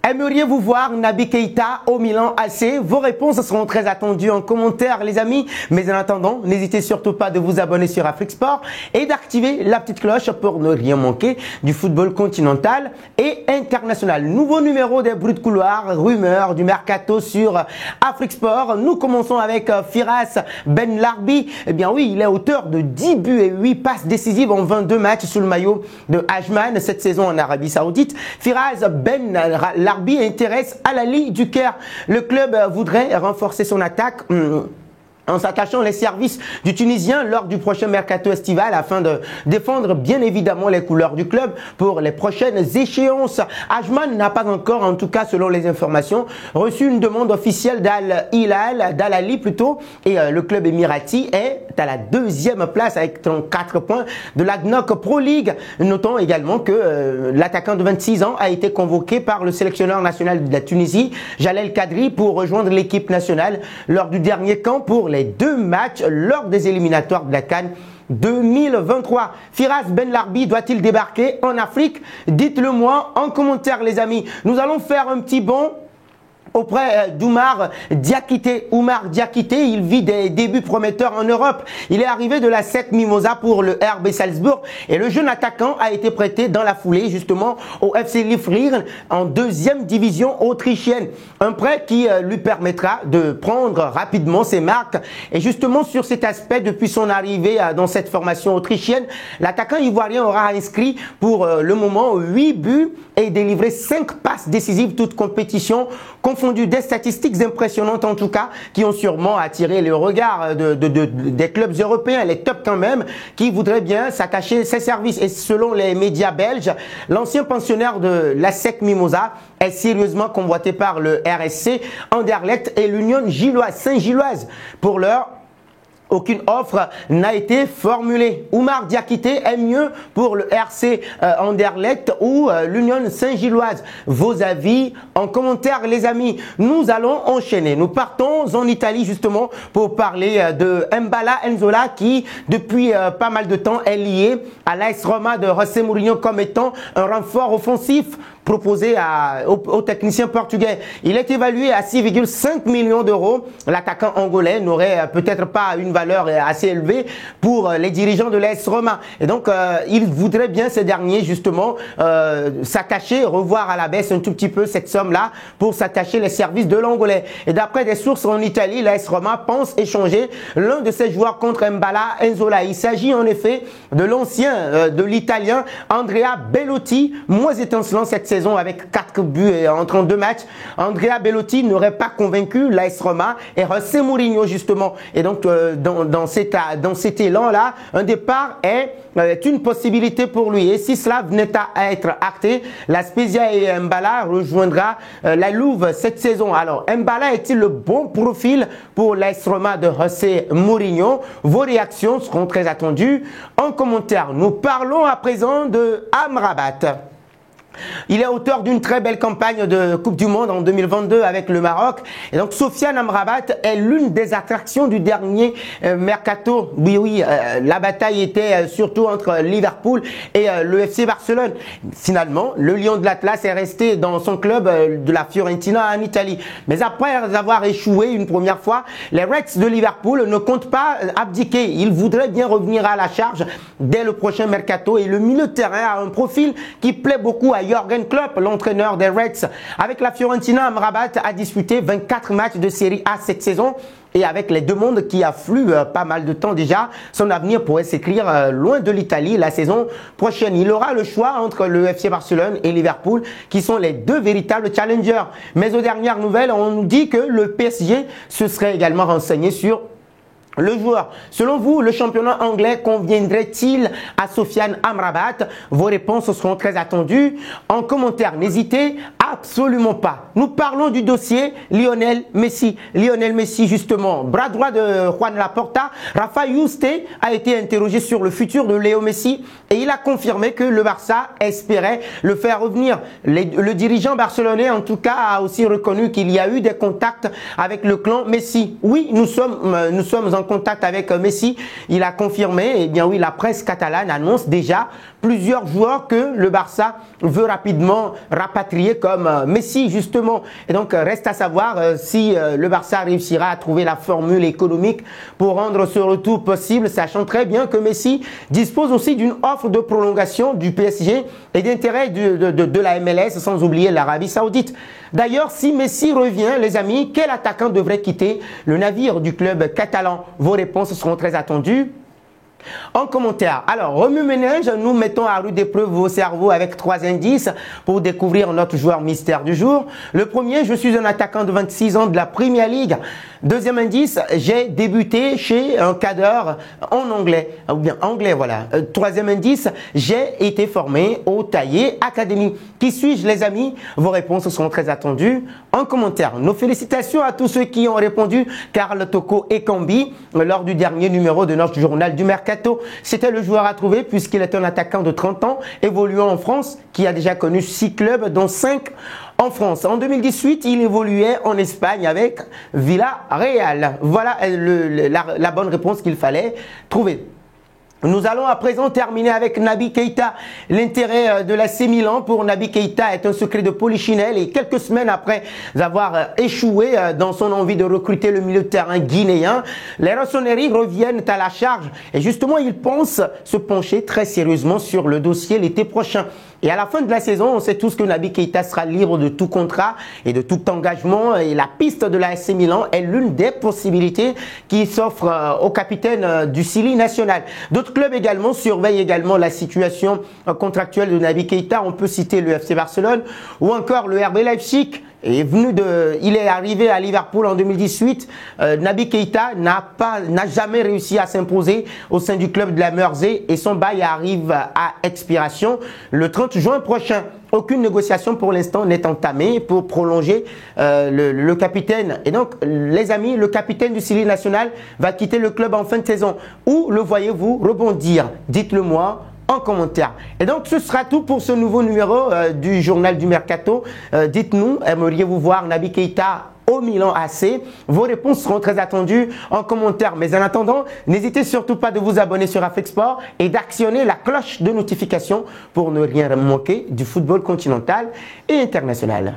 Aimeriez-vous voir Naby Keita au Milan AC? Vos réponses seront très attendues en commentaire, les amis. Mais en attendant, n'hésitez surtout pas de vous abonner sur Afrique Sport et d'activer la petite cloche pour ne rien manquer du football continental et international. Nouveau numéro des bruits de couloir, rumeurs du mercato sur Afrique Sport. Nous commençons avec Firas Ben Larbi. Eh bien oui, il est auteur de 10 buts et 8 passes décisives en 22 matchs sous le maillot de Ajman cette saison en Arabie Saoudite. Firas Ben Larbi intéresse à la Ligue du Caire. Le club voudrait renforcer son attaque en s'attachant les services du Tunisien lors du prochain mercato estival afin de défendre bien évidemment les couleurs du club pour les prochaines échéances. Ajman n'a pas encore, en tout cas selon les informations, reçu une demande officielle d'Al-Ali plutôt, et le club émirati est à la deuxième place avec 34 points de la GNOC Pro League. Notons également que l'attaquant de 26 ans a été convoqué par le sélectionneur national de la Tunisie, Jalel Kadri, pour rejoindre l'équipe nationale lors du dernier camp pour les 2 matchs lors des éliminatoires de la CAN 2023. Firas Ben Larbi doit-il débarquer en Afrique? Dites-le moi en commentaire, les amis. Nous allons faire un petit bond auprès d'Oumar Diakité. Oumar Diakité, il vit des débuts prometteurs en Europe. Il est arrivé de la SEC Mimosa pour le RB Salzbourg et le jeune attaquant a été prêté dans la foulée justement au FC Liefering en 2e division autrichienne. Un prêt qui lui permettra de prendre rapidement ses marques. Et justement sur cet aspect, depuis son arrivée dans cette formation autrichienne, l'attaquant ivoirien aura inscrit pour le moment 8 buts et délivré 5 passes décisives, toutes compétitions confondues. Des statistiques impressionnantes en tout cas, qui ont sûrement attiré le regard des clubs européens, les tops quand même, qui voudraient bien s'attacher ces services. Et selon les médias belges, l'ancien pensionnaire de la SEC Mimosa est sérieusement convoité par le RSC Anderlecht et l'Union Saint-Gilloise. Pour l'heure, aucune offre n'a été formulée. Oumar Diakité est mieux pour le RC Anderlecht ou l'Union Saint-Gilloise. Vos avis en commentaire, les amis. Nous allons enchaîner. Nous partons en Italie justement pour parler de Mbala Nzola qui, depuis pas mal de temps, est lié à l'AS Roma de José Mourinho comme étant un renfort offensif proposé au technicien portugais. Il est évalué à 6,5 millions d'euros. L'attaquant angolais n'aurait peut-être pas une valeur assez élevée pour les dirigeants de l'AS Roma. Et donc, il voudrait bien ces derniers, justement, s'attacher, revoir à la baisse un tout petit peu cette somme-là pour s'attacher les services de l'angolais. Et d'après des sources en Italie, l'AS Roma pense échanger l'un de ses joueurs contre Mbala Nzola. Il s'agit en effet de l'ancien, de l'italien Andrea Bellotti, moins étincelant cette saison avec 4 buts en 32 matchs. Andrea Bellotti n'aurait pas convaincu l'AS Roma et José Mourinho justement. Et donc dans cet élan-là, un départ est une possibilité pour lui. Et si cela venait à être acté, la Spezia et Mbala rejoindra la Louve cette saison. Alors Mbala est-il le bon profil pour l'AS Roma de José Mourinho? Vos réactions seront très attendues en commentaire. Nous parlons à présent de Amrabat. Il est auteur d'une très belle campagne de Coupe du Monde en 2022 avec le Maroc. Et donc, Sofiane Amrabat est l'une des attractions du dernier mercato. Oui, la bataille était surtout entre Liverpool et le FC Barcelone. Finalement, le Lion de l'Atlas est resté dans son club de la Fiorentina en Italie. Mais après avoir échoué une première fois, les Reds de Liverpool ne comptent pas abdiquer. Ils voudraient bien revenir à la charge dès le prochain mercato. Et le milieu de terrain a un profil qui plaît beaucoup à Jürgen Klopp, l'entraîneur des Reds. Avec la Fiorentina, Amrabat a disputé 24 matchs de Série A cette saison. Et avec les demandes qui affluent pas mal de temps déjà, son avenir pourrait s'écrire loin de l'Italie la saison prochaine. Il aura le choix entre le FC Barcelone et Liverpool, qui sont les deux véritables challengers. Mais aux dernières nouvelles, on nous dit que le PSG se serait également renseigné sur le joueur. Selon vous, le championnat anglais conviendrait-il à Sofiane Amrabat? Vos réponses seront très attendues en commentaire. N'hésitez absolument pas. Nous parlons du dossier Lionel Messi. Lionel Messi, justement, bras droit de Juan Laporta. Rafa Yuste a été interrogé sur le futur de Léo Messi et il a confirmé que le Barça espérait le faire revenir. Le dirigeant barcelonais, en tout cas, a aussi reconnu qu'il y a eu des contacts avec le clan Messi. Oui, nous sommes en en contact avec Messi. Il a confirmé, eh bien oui, la presse catalane annonce déjà plusieurs joueurs que le Barça veut rapidement rapatrier comme Messi justement. Et donc reste à savoir si le Barça réussira à trouver la formule économique pour rendre ce retour possible, sachant très bien que Messi dispose aussi d'une offre de prolongation du PSG et d'intérêt de la MLS, sans oublier l'Arabie Saoudite. D'ailleurs, si Messi revient, les amis, quel attaquant devrait quitter le navire du club catalan? Vos réponses seront très attendues en commentaire. Alors, remue-ménage, nous mettons à rude épreuve vos cerveaux avec 3 indices pour découvrir notre joueur mystère du jour. Le premier, je suis un attaquant de 26 ans de la Premier League. Deuxième indice, j'ai débuté chez un cadre en anglais, ou bien anglais, voilà. Troisième indice, j'ai été formé au Taillé Academy. Qui suis-je, les amis? Vos réponses seront très attendues en commentaire. Nos félicitations à tous ceux qui ont répondu, Karl Toko et Kambi, lors du dernier numéro de notre journal du Mercato. C'était le joueur à trouver puisqu'il est un attaquant de 30 ans, évoluant en France, qui a déjà connu 6 clubs, dont 5 en France. En 2018, il évoluait en Espagne avec Villarreal. Voilà la bonne réponse qu'il fallait trouver. Nous allons à présent terminer avec Naby Keita. L'intérêt de l'AC Milan pour Naby Keita est un secret de polichinelle et quelques semaines après avoir échoué dans son envie de recruter le milieu de terrain guinéen, les Rossoneri reviennent à la charge et justement ils pensent se pencher très sérieusement sur le dossier l'été prochain. Et à la fin de la saison, on sait tous que Naby Keita sera libre de tout contrat et de tout engagement. Et la piste de l'AC Milan est l'une des possibilités qui s'offre au capitaine du Sili national. D'autres clubs également surveillent également la situation contractuelle de Naby Keita. On peut citer le FC Barcelone ou encore le RB Leipzig. Il est arrivé à Liverpool en 2018. Naby Keita n'a jamais réussi à s'imposer au sein du club de la Mersey et son bail arrive à expiration le 30 juin prochain. Aucune négociation pour l'instant n'est entamée pour prolonger le capitaine. Et donc, les amis, le capitaine du Sili national va quitter le club en fin de saison. Où le voyez-vous rebondir? Dites-le moi en commentaire. Et donc, ce sera tout pour ce nouveau numéro du journal du Mercato. Dites-nous, aimeriez-vous voir Naby Keita au Milan AC? Vos réponses seront très attendues en commentaire. Mais en attendant, n'hésitez surtout pas de vous abonner sur Afrique-Sport et d'actionner la cloche de notification pour ne rien manquer du football continental et international.